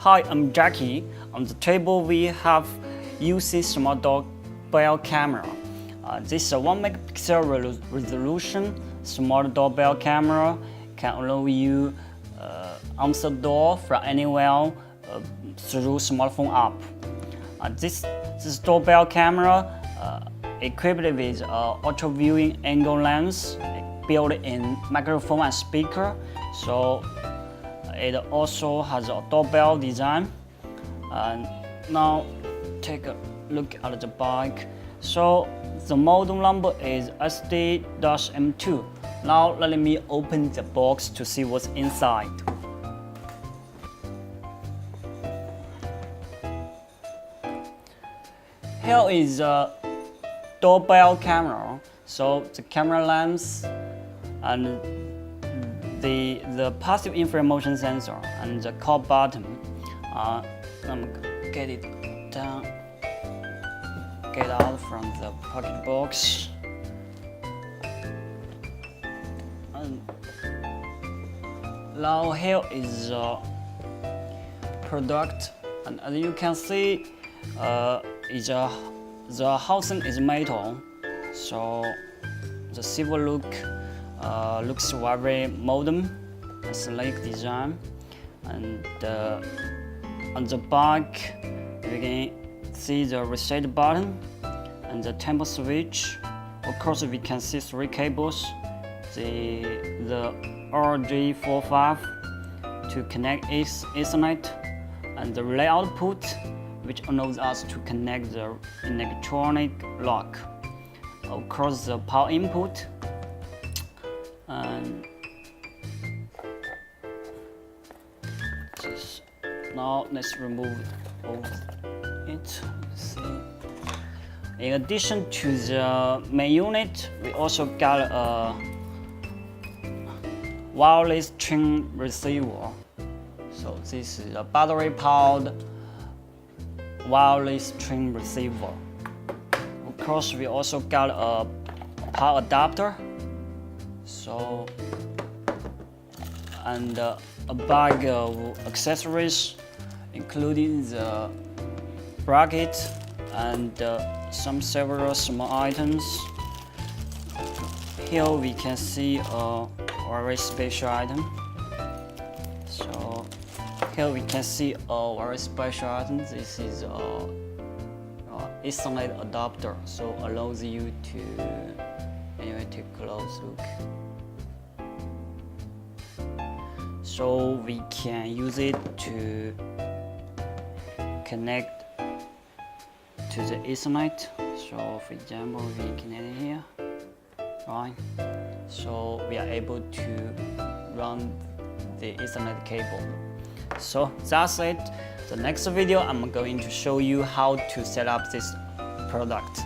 Hi, I'm Jackie. On the table we have Yoosee smart doorbell camera. This is a 1 megapixel resolution smart doorbell camera. Can allow you answer door from anywhere through smartphone app. This doorbell camera equipped with ultra viewing angle lens, built-in microphone and speaker. So it also has a doorbell design. And now take a look at the back. So the model number is SD-M2. Now let me open the box to see what's inside. Here is a doorbell camera. So the camera lens and the passive infrared motion sensor and the call button. I'm gonna get it down, get out from the pocket box. And now here is the product, and as you can see, the housing is metal, so the silver look looks very modern and sleek design. And on the back you can see the reset button and the tempo switch. Of course, we can see 3 cables, the RJ45 to connect Ethernet, and the relay output, which allows us to connect the electronic lock. Of course, the power input. And now let's remove it. See. In addition to the main unit, we also got a wireless string receiver. So this is a battery-powered wireless string receiver. Of course, we also got a power adapter. So, and a bag of accessories, including the bracket and some several small items. Here we can see a very special item. So here we can see a very special item. This is a Ethernet adapter, so allows you to take a close look. So we can use it to connect to the Ethernet. So for example, we connect it here, right? So we are able to run the Ethernet cable. So that's it. The next video, I'm going to show you how to set up this product.